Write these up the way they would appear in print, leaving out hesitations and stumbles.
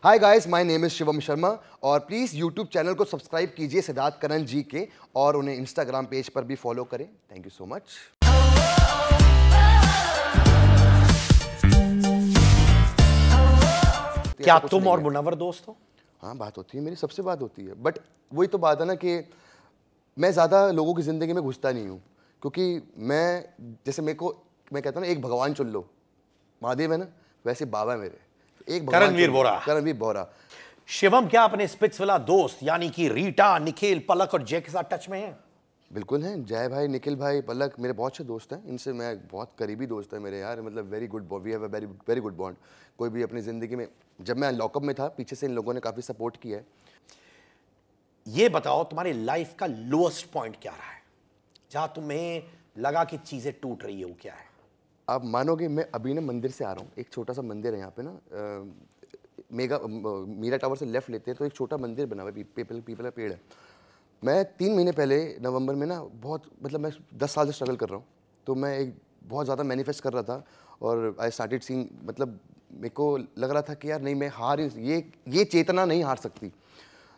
Hi guys, my name is Shivam Sharma और please YouTube channel को subscribe कीजिए सिद्धार्थ करण जी के और उन्हें इंस्टाग्राम पेज पर भी फॉलो करें। Thank you so much. क्या तुम और मुनव्वर दोस्त हो? हाँ, बात होती है, मेरी सबसे बात होती है, बट वही तो बात है ना कि मैं ज़्यादा लोगों की ज़िंदगी में घुसता नहीं हूँ, क्योंकि मैं जैसे मैं कहता हूँ ना, एक भगवान चुन लो, महादेव है ना, वैसे बाबा है मेरे, एक भगवान करणवीर बोरा। शिवम क्या अपने स्पिट्सविला दोस्त यानी कि रीटा, निखिल, पलक और जय के साथ टच में है? बिल्कुल हैं। जय भाई, निखिल भाई, पलक मेरे बहुत अच्छे दोस्त हैं। इनसे मैं बहुत करीबी दोस्त है मेरे यार, मतलब very good, we have a very very good bond. कोई भी अपनी ज़िंदगी में, जब मैं लॉकअप में था, पीछे से इन लोगों ने काफ़ी सपोर्ट किया है। ये बताओ तुम्हारी लाइफ का लोएस्ट पॉइंट क्या रहा है, जहां तुम्हें लगा कि चीजें टूट रही है, वो क्या है? आप मानोगे, मैं अभी ना मंदिर से आ रहा हूँ, एक छोटा सा मंदिर है यहाँ पे ना, मीरा टावर से लेफ्ट लेते हैं तो एक छोटा मंदिर बना हुआ है, पीपल का पेड़ है। मैं 3 महीने पहले नवंबर में ना बहुत, मतलब मैं 10 साल से स्ट्रगल कर रहा हूँ, तो मैं एक बहुत ज़्यादा मैनिफेस्ट कर रहा था और आई स्टार्टेड सीइंग, मतलब मेरे को लग रहा था कि यार नहीं, मैं ये चेतना नहीं हार सकती।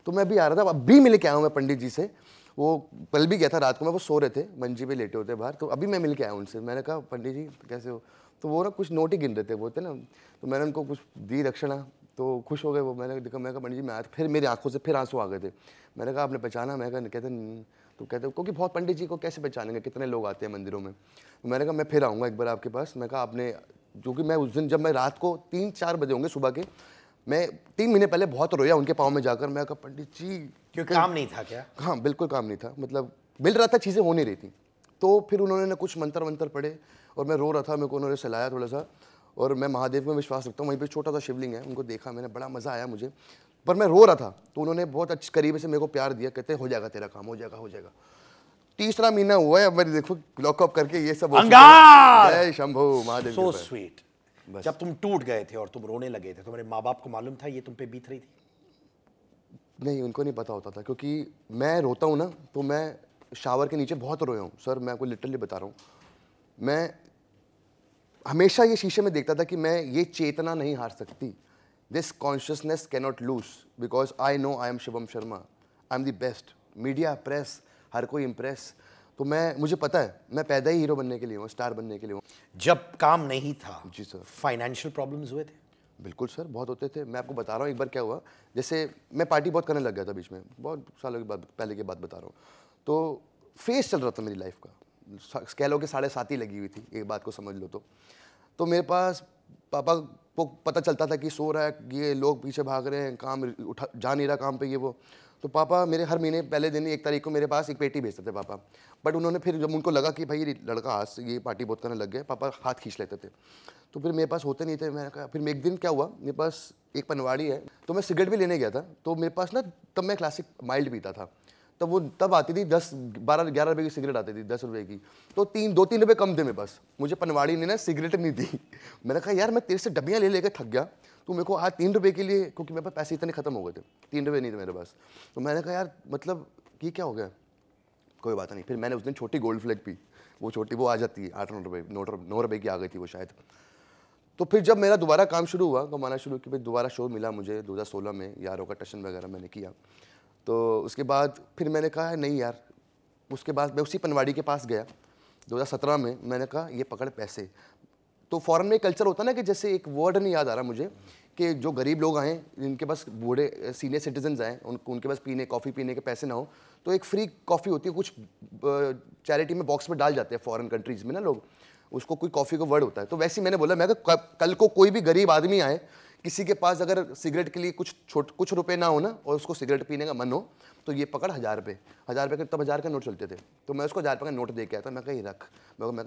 तो मैं अभी आ रहा था, अभी मिल के आया हूँ मैं पंडित जी से। वो कल भी गया था रात को, मैं वो सो रहे थे, मंजी पे लेटे होते बाहर, तो अभी मैं मिल के आया उनसे। मैंने कहा पंडित जी कैसे हो? तो वो ना कुछ नोट ही गिन रहे थे, वो थे ना, तो मैंने उनको कुछ दी दक्षिणा, तो खुश हो गए वो। मैंने देखा, मैं कहा पंडित जी मैं आया, फिर मेरी आंखों से फिर आंसू आ गए थे। मैंने कहा आपने पहचाना? मैं कहा, कहते तो कहते क्योंकि बहुत, पंडित जी को कैसे पहचानेंगे, कितने लोग आते हैं मंदिरों में। तो मैंने कहा मैं फिर आऊँगा एक बार आपके पास। मैं कहा आपने, जो कि मैं उस दिन जब मैं रात को 3-4 बजे होंगे सुबह के, मैं 3 महीने पहले बहुत रोया उनके पाँव में जाकर। मैं कहा पंडित जी, क्यों काम नहीं था क्या? हाँ बिल्कुल काम नहीं था, मतलब मिल रहा था, चीज़ें हो नहीं रही थी। तो फिर उन्होंने ना कुछ मंत्र वंत्र पढ़े और मैं रो रहा था, मेरे को उन्होंने सहलाया थोड़ा सा। और मैं महादेव में विश्वास रखता हूँ, वहीं पे छोटा सा शिवलिंग है, उनको देखा मैंने, बड़ा मज़ा आया मुझे, पर मैं रो रहा था। तो उन्होंने बहुत अच्छे करीबे से मेरे को प्यार दिया, कहते हो जाएगा तेरा काम, हो जाएगा हो जाएगा। तीसरा महीना हुआ है, अब मेरी देखो लॉकअप करके ये सब। जय शंभू महादेव। So sweet. जब तुम टूट गए थे और तुम रोने लगे थे, तुम्हारे माँ बाप को मालूम था ये तुम पे बीत रही थी? नहीं, उनको नहीं पता होता था, क्योंकि मैं रोता हूँ ना, तो मैं शावर के नीचे बहुत रोया हूँ सर, मैं आपको लिटरली बता रहा हूँ। मैं हमेशा ये शीशे में देखता था कि मैं ये चेतना नहीं हार सकती। This consciousness can not lose, because I know I am Shivam Sharma, I am the best. Media, press, हर कोई इम्प्रेस, तो मुझे पता है मैं पैदा ही हीरो बनने के लिए हूँ, स्टार बनने के लिए हूँ। जब काम नहीं था, जी सर, फाइनेंशियल प्रॉब्लम्स हुए थे? बिल्कुल सर, बहुत होते थे। मैं आपको बता रहा हूँ, एक बार क्या हुआ, जैसे मैं पार्टी बहुत करने लग गया था बीच में, बहुत सालों की बात, पहले की बात बता रहा हूँ। तो फेस चल रहा था मेरी लाइफ का, कह लो कि 7.5 ही लगी हुई थी, एक बात को समझ लो। तो मेरे पास पापा को पता चलता था कि सो रहा है, ये लोग पीछे भाग रहे हैं, काम उठा जा नहीं रहा काम पे, ये वो। तो पापा मेरे हर महीने पहले दिन 1 तारीख को मेरे पास एक पेटी भेजते थे पापा। बट उन्होंने फिर जब उनको लगा कि भाई ये लड़का आज से ये पार्टी बहुत करने लग गया, पापा हाथ खींच लेते थे। तो फिर मेरे पास होते नहीं थे। मैंने कहा, फिर एक दिन क्या हुआ, मेरे पास एक पनवाड़ी है, तो मैं सिगरेट भी लेने गया था। तो मेरे पास ना, तब मैं क्लासिक माइल्ड पीता था, तब आती थी 10-12-11 रुपए की सिगरेट आती थी, 10 रुपए की। तो 2-3 रुपए कम थे मेरे पास, मुझे पनवाड़ी ने ना सिगरेट नहीं दी। मैंने कहा यार मैं तेरे से डब्बियाँ ले लेकर थक गया, तो मेरे को आज 3 रुपए के लिए, क्योंकि मेरे पास पैसे इतने खत्म हो गए थे, 3 रुपए नहीं थे मेरे पास। तो मैंने कहा यार मतलब ये क्या हो गया, कोई बात नहीं। फिर मैंने उस दिन छोटी गोल्ड फ्लैग पी, वो आ जाती है 8-9 रुपए, 9 रुपए की आ गई थी वो शायद। तो फिर जब मेरा दोबारा काम शुरू हुआ, कमाना शुरू किया, फिर दोबारा शो मिला मुझे 2016 में, यारों का टशन वगैरह मैंने किया। तो उसके बाद फिर मैंने कहा नहीं यार, उसके बाद मैं उसी पनवाड़ी के पास गया 2017 में। मैंने कहा ये पकड़ पैसे। तो फॉरेन में एक कल्चर होता है ना, कि जैसे एक वर्ड नहीं याद आ रहा मुझे, कि जो गरीब लोग आएँ, जिनके पास बूढ़े सीनियर सिटीजन्स आएँ, उनके पास कॉफ़ी पीने के पैसे ना हो, तो एक फ्री कॉफ़ी होती है, कुछ चैरिटी में बॉक्स में डाल जाते हैं फॉरेन कंट्रीज़ में ना लोग, उसको कोई कॉफ़ी का वर्ड होता है। तो वैसे ही मैंने बोला, मैं कल को कोई भी गरीब आदमी आए, किसी के पास अगर सिगरेट के लिए कुछ रुपए ना हो ना, और उसको सिगरेट पीने का मन हो, तो ये पकड़ 1000 रुपये के, तब 1000 का नोट चलते थे। तो मैं उसको 1000 रुपये का नोट दे के आया था। मैं कहा ये रख।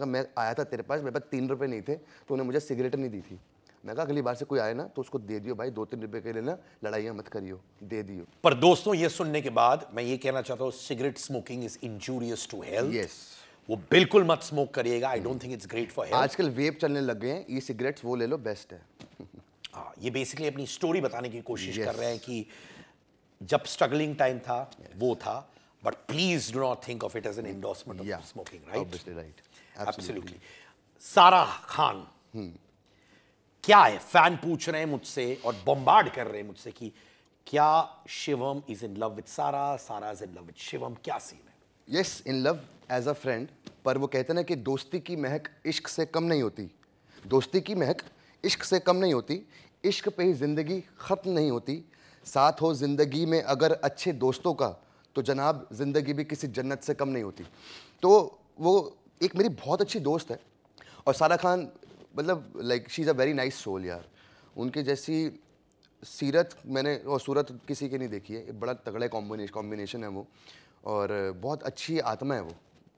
मैं आया था तेरे पास, मेरे पास 3 रुपये नहीं थे, तो उन्हें मुझे सिगरेट नहीं दी थी। मैं कहा अगली बार से कोई आए ना, तो उसको दे दियो भाई, 2-3 रुपये के लिए ना लड़ाइयाँ मत करियो, दे दियो। पर दोस्तों ये सुनने के बाद मैं ये कहना चाहता हूँ, cigarette smoking is injurious to health. Yes, वो बिल्कुल मत स्मोक करिएगा। I don't think it's great for health. आजकल वेप चलने लग गए हैं, ई सिगरेट्स वो ले लो, बेस्ट है। हाँ, ये बेसिकली अपनी स्टोरी बताने की कोशिश कर रहे हैं कि जब स्ट्रगलिंग टाइम था वो था, but please do not think of it as an endorsement of smoking, right? Obviously right, absolutely. Sara Khan क्या है, फैन पूछ रहे हैं मुझसे और बॉम्बार्ड कर रहे हैं मुझसे कि क्या Shivam is in love with Sara, Sara is in love with Shivam, क्या सीन है? Yes, in love as a friend, पर वो कहते हैं ना कि दोस्ती की महक इश्क से कम नहीं होती। दोस्ती की महक इश्क से कम नहीं होती, इश्क पे ही ज़िंदगी ख़त्म नहीं होती। साथ हो ज़िंदगी में अगर अच्छे दोस्तों का, तो जनाब ज़िंदगी भी किसी जन्नत से कम नहीं होती। तो वो एक मेरी बहुत अच्छी दोस्त है, और सारा खान मतलब like she is a very nice soul यार। उनके जैसी सीरत मैंने और सूरत किसी की नहीं देखी है। एक बड़ा तगड़ा कॉम्बिनेशन है वो, और बहुत अच्छी आत्मा है वो,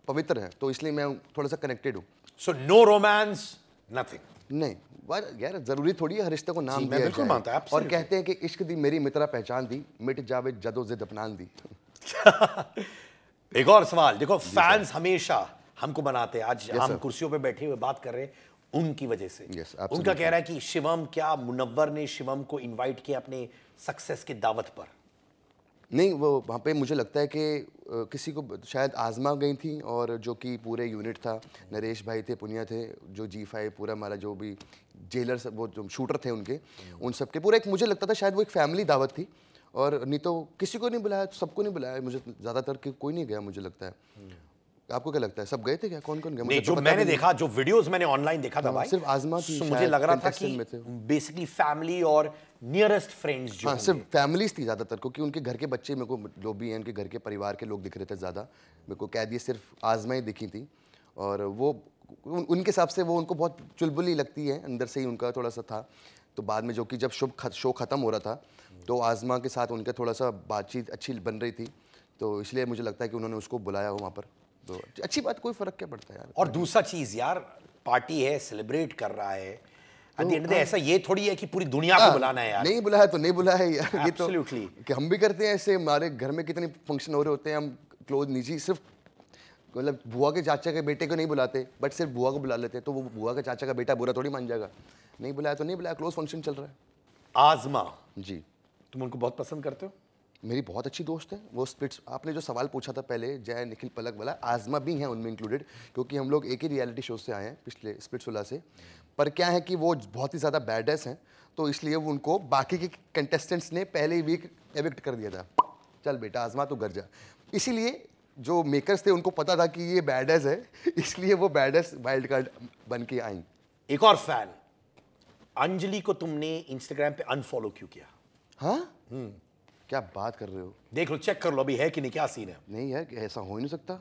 पवित्र है, तो इसलिए मैं थोड़ा सा कनेक्टेड हूँ। So no romance, nothing? नहीं यार, जरूरी थोड़ी है हर रिश्ते को नाम मैं दिया बिल्कुल जाए। मानता हूं, और absolutely। कहते हैं कि इश्क दी मेरी मित्रा पहचान दी, मिट जावे जदो जिद अपनान दी। एक और सवाल, देखो फैंस हमेशा हमको बनाते हैं, आज हम sir। कुर्सियों पे बैठे हुए बात कर रहे हैं उनकी वजह से। Yes, absolutely। उनका कह रहा है कि शिवम, क्या मुनव्वर ने शिवम को इनवाइट किया अपने सक्सेस की दावत पर? नहीं, वो वहाँ पे मुझे लगता है कि किसी को शायद आजमा गई थी, और जो कि पूरे यूनिट था, नरेश भाई थे, पुनिया थे, जो G5 पूरा हमारा जो भी जेलर वो जो शूटर थे उनके, उन सब के पूरा एक, मुझे लगता था शायद वो एक फैमिली दावत थी, और नहीं तो किसी को नहीं बुलाया, सबको नहीं बुलाया, मुझे ज़्यादातर कि कोई नहीं गया मुझे लगता है। आपको क्या लगता है, सब गए थे क्या? कौन कौन गया? नहीं, जो मैंने देखा, जो वीडियोस मैंने ऑनलाइन देखा था भाई, सिर्फ आजमा थी, मुझे शायद लग रहा था contestant में थे। कि बेसिकली फैमिली और नियरेस्ट फ्रेंड्स जो हाँ, होंगे। सिर्फ फैमिलीज थी ज़्यादातर, क्योंकि उनके घर के बच्चे मेरे को जो भी हैं, उनके घर के परिवार के लोग दिख रहे थे ज़्यादा। मेरे को कैदी सिर्फ आजमा ही दिखी थी, और वो उनके हिसाब से वो उनको बहुत चुलबुली लगती है, अंदर से ही उनका थोड़ा सा था। तो बाद में जो कि जब शो ख़त्म हो रहा था, तो आजमा के साथ उनका थोड़ा सा बातचीत अच्छी बन रही थी, तो इसलिए मुझे लगता है कि उन्होंने उसको बुलाया हो वहाँ पर। तो अच्छी बात, कोई फ़र्क क्या पड़ता है यार। और दूसरा चीज यार, पार्टी है, सेलिब्रेट कर रहा है, एट द एंड ऐसा ये थोड़ी है कि पूरी दुनिया को बुलाना है यार। नहीं बुलाया तो नहीं बुलाया है यार, ये तो Absolutely। कि हम भी करते हैं ऐसे। हमारे घर में कितने फंक्शन हो रहे होते हैं, हम क्लोज निजी सिर्फ मतलब बुआ के चाचा के बेटे को नहीं बुलाते, बट सिर्फ बुआ को बुला लेते हैं, तो वो बुआ के चाचा का बेटा बुरा थोड़ी मान जाएगा। नहीं बुलाया तो नहीं बुलाया, क्लोज फंक्शन चल रहा है। आजमा, जी, तुम उनको बहुत पसंद करते हो? मेरी बहुत अच्छी दोस्त है वो। स्प्लिट्स, आपने जो सवाल पूछा था पहले, जय, निखिल, पलक वाला, आजमा भी हैं उनमें इंक्लूडेड, क्योंकि हम लोग एक ही रियलिटी शो से आए हैं, पिछले स्प्लिट्सविला से। पर क्या है कि वो बहुत ही ज़्यादा बैडएस हैं, तो इसलिए वो उनको बाकी के कंटेस्टेंट्स ने पहले ही वीक एविक्ट कर दिया था, चल बेटा आजमा तो घर जा। इसीलिए जो मेकर्स थे उनको पता था कि ये बैडएस है, इसलिए वो बैडएस वाइल्ड कार्ड बन के आई। एक और फैन, अंजलि को तुमने इंस्टाग्राम पे अनफॉलो क्यों किया? हाँ, क्या बात कर रहे हो? देख लो, चेक कर लो अभी है कि नहीं, क्या सीन है। नहीं यार, ऐसा हो ही नहीं सकता।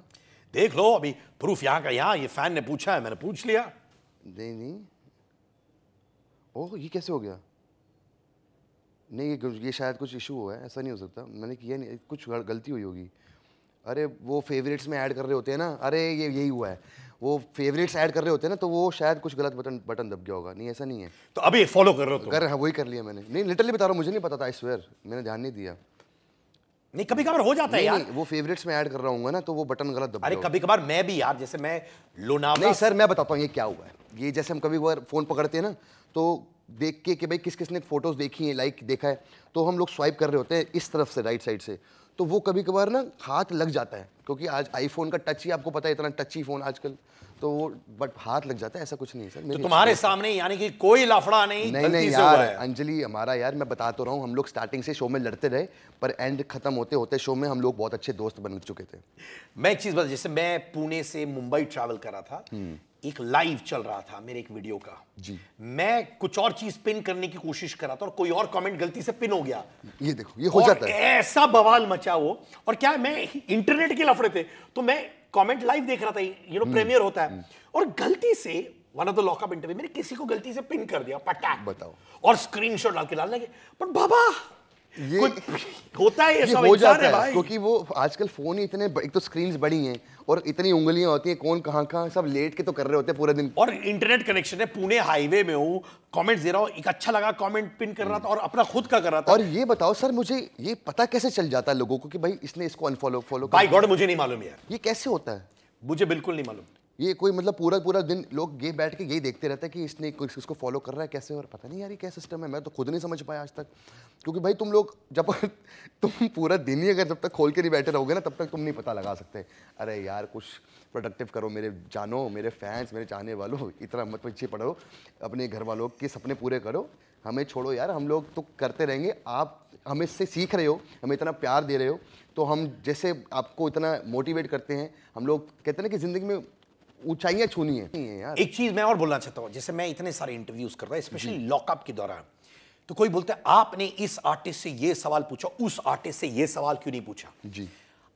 देख लो अभी, प्रूफ यहाँ का यहाँ, ये फैन ने पूछा है, मैंने पूछ लिया। नहीं, ओह ये कैसे हो गया? नहीं, ये शायद कुछ इशू हुआ है, ऐसा नहीं हो सकता, मैंने किया नहीं, कुछ गलती हुई होगी। अरे वो फेवरेट्स में ऐड कर रहे होते हैं ना, अरे ये यही हुआ है, वो फेवरेट्स ऐड कर रहे होते हैं ना, तो वो शायद कुछ गलत बटन दब गया होगा। नहीं, ऐसा नहीं है। तो अभी फॉलो कर रहे हो तुम? हाँ, वही कर लिया मैंने। नहीं, लिटरली बता रहा हूँ, मुझे नहीं पता था, आई स्वेयर, मैंने ध्यान नहीं दिया। नहीं, कभी कभार हो जाता है यार। नहीं, वो फेवरेट्स में ऐड कर रहा हूँ ना, तो वो बटन गलत दब अरे गया। कभी कभार मैं भी यार, जैसे मैं लोनावला। नहीं सर, मैं बताता हूँ ये क्या हुआ है। ये जैसे हम कभी कभार फ़ोन पकड़ते हैं ना, तो देख के कि भाई किस किसने फ़ोटोज़ देखी हैं, लाइक देखा है, तो हम लोग स्वाइप कर रहे होते हैं इस तरफ से, राइट साइड से, तो वो कभी कभार ना हाथ लग जाता है, क्योंकि आज आईफोन का टच ही आपको पता है, इतना टची फ़ोन आजकल, तो वो बट हाथ लग जाता है, ऐसा कुछ नहीं है सर। तो तुम्हारे सामने यानी कि कोई लफड़ा नहीं, नहीं गलती नहीं से हुआ यार, है। अंजलि हमारा यार, मैं बता तो रहा हूँ, हम लोग स्टार्टिंग से शो में लड़ते रहे, पर एंड खत्म होते होते शो में हम लोग बहुत अच्छे दोस्त बन चुके थे। मैं एक चीज बता, जैसे मैं पुणे से मुंबई ट्रैवल कर रहा था, एक लाइव चल रहा था मेरे एक वीडियो का जी, मैं कुछ और चीज पिन करने की कोशिश कर रहा था और कोई और कमेंट गलती से पिन हो गया। ये देखो, ये हो और जाता है। ऐसा बवाल मचा वो, और क्या मैं इंटरनेट के लफड़े थे, तो मैं कमेंट लाइव देख रहा था, प्रीमियर होता है, और गलती से one of the lockup interview मैंने किसी को गलती से पिन कर दिया, पटाक, बताओ, और स्क्रीनशॉट डाल के डालने लगे। पर बाबा, ये होता है, ये सब हो इंसान जाता है है, भाई। क्योंकि वो आजकल फोन ही इतने, एक तो स्क्रीन्स बड़ी हैं और इतनी उंगलियां होती हैं, कौन कहाँ कहाँ सब लेट के तो कर रहे होते हैं पूरे दिन। और इंटरनेट कनेक्शन है, पुणे हाईवे में हूँ, कमेंट्स दे रहा हूँ, एक अच्छा लगा कमेंट पिन कर रहा था और अपना खुद का कर रहा था। और ये बताओ सर, मुझे ये पता कैसे चल जाता है लोगों को कि भाई इसने इसको अनफॉलो फॉलो बाय गॉड मुझे नहीं मालूम यार, ये कैसे होता है? मुझे बिल्कुल नहीं मालूम। ये कोई मतलब पूरा पूरा दिन लोग ये बैठ के यही देखते रहते हैं कि इसने इसको फॉलो कर रहा है कैसे, और पता नहीं यार ये क्या सिस्टम है, मैं तो खुद नहीं समझ पाया आज तक। क्योंकि भाई तुम लोग जब तुम पूरा दिन ही अगर जब तक खोल के नहीं बैठे रहोगे ना, तब तक तुम नहीं पता लगा सकते। अरे यार कुछ प्रोडक्टिव करो मेरे जानो, मेरे फैंस, मेरे चाहने वालों, इतना मत पीछे पढ़ो, अपने घर वालों के सपने पूरे करो, हमें छोड़ो यार, हम लोग तो करते रहेंगे। आप हमें इससे सीख रहे हो, हमें इतना प्यार दे रहे हो, तो हम जैसे आपको इतना मोटिवेट करते हैं, हम लोग कहते हैं ना कि ज़िंदगी में ऊंचाइयां छूनी है यार। एक चीज मैं और बोलना चाहता हूं, जैसे मैं इतने सारे इंटरव्यूज करता हूं स्पेशली लॉकअप के दौरान, तो कोई बोलता है आपने इस आर्टिस्ट से ये सवाल पूछा, उस आर्टिस्ट से ये सवाल क्यों नहीं पूछा। जी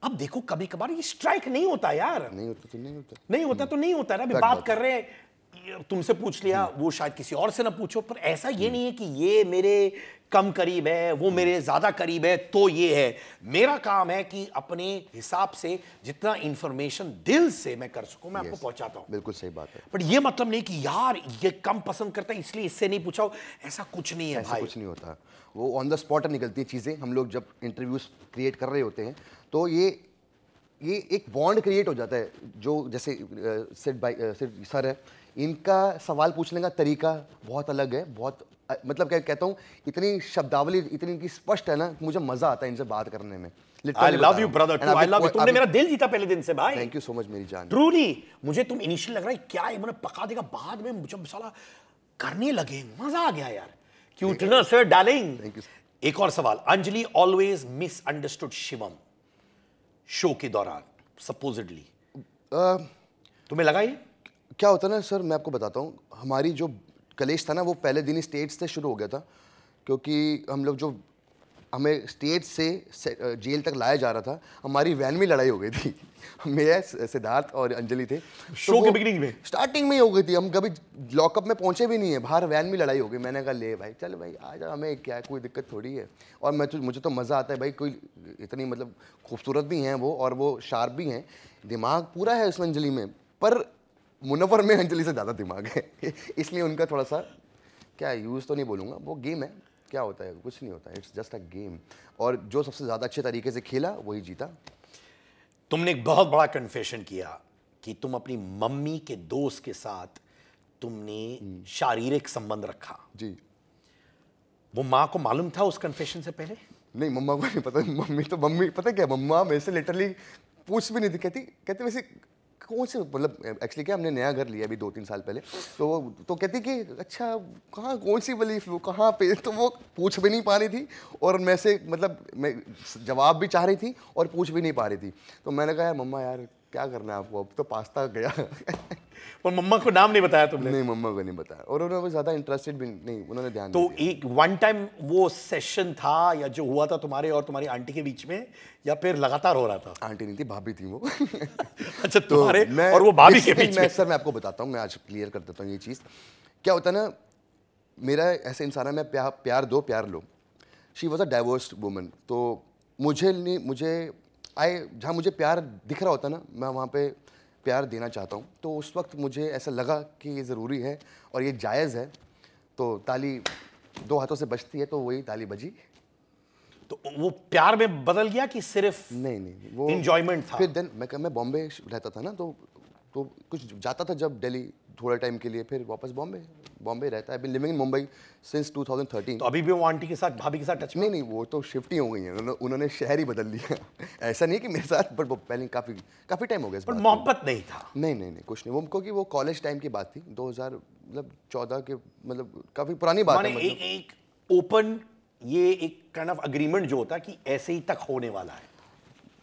अब देखो कभी कभार ये स्ट्राइक नहीं होता यार, नहीं होता तो नहीं होता, नहीं होता तो नहीं होता ना। अभी बात कर रहे हैं, तुमसे पूछ लिया, वो शायद किसी और से ना पूछो, पर ऐसा ये नहीं है कि ये मेरे कम करीब है, वो मेरे ज्यादा करीब है तो ये है। मेरा काम है कि अपने हिसाब से जितना इंफॉर्मेशन दिल से मैं कर सकूं मैं आपको पहुंचाता हूं। बिल्कुल सही बात है। बट ये मतलब नहीं कि यार ये कम पसंद करता है इसलिए इससे नहीं पूछा, ऐसा कुछ नहीं है भाई, कुछ नहीं होता। वो ऑन द स्पॉट निकलती है चीज़ें। हम लोग जब इंटरव्यूज क्रिएट कर रहे होते हैं तो ये एक बॉन्ड क्रिएट हो जाता है। जो जैसे सिड सर है, इनका सवाल पूछने का तरीका बहुत अलग है, बहुत मतलब क्या कहता हूँ, इतनी शब्दावली इतनी इनकी स्पष्ट है ना, मुझे मजा आता है इनसे बात करने में। I love you brother too, I love you। तुमने मेरा दिल जीता पहले दिन से भाई। थैंक यू सो मच मेरी जान। ट्रूली मुझे तुम इनिशियल लग रहा है क्या है, मैंने पका देगा, बाद में मुझे मसाला करने लगे मजा आ गया यार। Cuteness sir darling. Thank you. एक और सवाल, Anjali always misunderstood Shivam show के दौरान सपोजिटली, तुम्हें लगा ये क्या होता है ना सर, मैं आपको बताता हूँ, हमारी जो कलेश था ना वो पहले दिन ही स्टेट से शुरू हो गया था। क्योंकि हम लोग जो हमें स्टेट से जेल तक लाया जा रहा था, हमारी वैन में लड़ाई हो गई थी। मैं, सिद्धार्थ और अंजलि थे शो के बिगिनिंग में, स्टार्टिंग में ही हो गई थी। हम कभी लॉकअप में पहुंचे भी नहीं है, बाहर वैन में लड़ाई हो गई। मैंने कहा ले भाई चल भाई आ जा, हमें क्या कोई दिक्कत थोड़ी है। और मुझे तो मज़ा आता है भाई, कोई इतनी मतलब खूबसूरत भी हैं वो, और वो शार्प भी हैं, दिमाग पूरा है उसमें अंजलि में, पर मुनव्वर में अंजलि से ज़्यादा दिमाग है। इसलिए उनका थोड़ा सा क्या यूज़ तो नहीं बोलूँगा, वो गेम है, क्या होता है कुछ नहीं होता, इट्स जस्ट अ गेम। और जो सबसे ज़्यादा अच्छे तरीके से खेला वही जीता। तुमने एक बहुत बड़ा कन्फेशन किया कि तुम अपनी मम्मी के दोस्त के साथ तुमने शारीरिक संबंध रखा। जी। वो माँ को मालूम था उस कन्फेशन से पहले? नहीं, मम्मा को नहीं पता। मम्मी पता क्या, मम्मा मेरे से लिटरली पूछ भी नहीं थी। कहती वैसे कौन से, मतलब एक्चुअली क्या, हमने नया घर लिया अभी 2-3 साल पहले, तो कहती कि अच्छा कहाँ, कौन सी बलीफ, वो कहाँ पे, तो वो पूछ भी नहीं पा रही थी, और मैं से मतलब मैं जवाब भी चाह रही थी और पूछ भी नहीं पा रही थी। तो मैंने कहा मम्मा यार क्या करना है आपको, अब तो पास्ता गया। और मम्मा को नाम नहीं बताया तुमने? नहीं, मम्मा को नहीं बताया, और उन्होंने ज़्यादा इंटरेस्टेड भी नहीं, उन्होंने ध्यान तो एक वन टाइम वो सेशन था या जो हुआ था तुम्हारे और तुम्हारी आंटी के बीच में, या फिर लगातार हो रहा था? आंटी नहीं थी, भाभी थी वो। अच्छा, तुम्हारे और वो भाभी के बीच में? सर मैं आपको बताता हूँ, मैं आज क्लियर कर देता हूँ ये चीज़। क्या होता है ना, मेरा ऐसे इंसान है, मैं प्यार दो प्यार लो। She was a divorced woman, तो जहाँ मुझे प्यार दिख रहा होता ना, मैं वहाँ पे प्यार देना चाहता हूँ। तो उस वक्त मुझे ऐसा लगा कि ये ज़रूरी है और ये जायज़ है, तो ताली 2 हाथों से बजती है, तो वही ताली बजी। तो वो प्यार में बदल गया कि सिर्फ नहीं, वो एंजॉयमेंट था? फिर देन मैं बॉम्बे रहता था ना, तो कुछ जाता था जब दिल्ली थोड़े टाइम के लिए, फिर वापस बॉम्बे रहता है। Living in Mumbai since 2013। तो अभी भी वो आंटी के साथ, भाभी के साथ टच में? नहीं, वो तो शिफ्ट ही हो गई हैं, उन्होंने शहर ही बदल लिया। ऐसा नहीं कि मेरे साथ, बट वो पहले काफ़ी टाइम हो गया। पर मोहब्बत नहीं था? नहीं, कुछ नहीं, वो क्योंकि वो कॉलेज टाइम की बात थी, 2014 के, मतलब काफ़ी पुरानी बात है। एक ओपन, ये एक काइंड ऑफ अग्रीमेंट जो होता है कि ऐसे ही तक होने वाला है।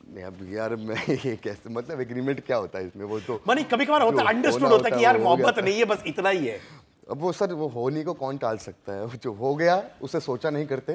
नहीं अब यार मैं ये कैसे, मतलब एग्रीमेंट क्या होता है इसमें, वो तो माने कभी-कभार होता है, अंडरस्टूड होता है कि यार मोहब्बत नहीं है, बस इतना ही है। अब वो सर, वो होने को कौन टाल सकता है, जो हो गया उसे सोचा नहीं करते,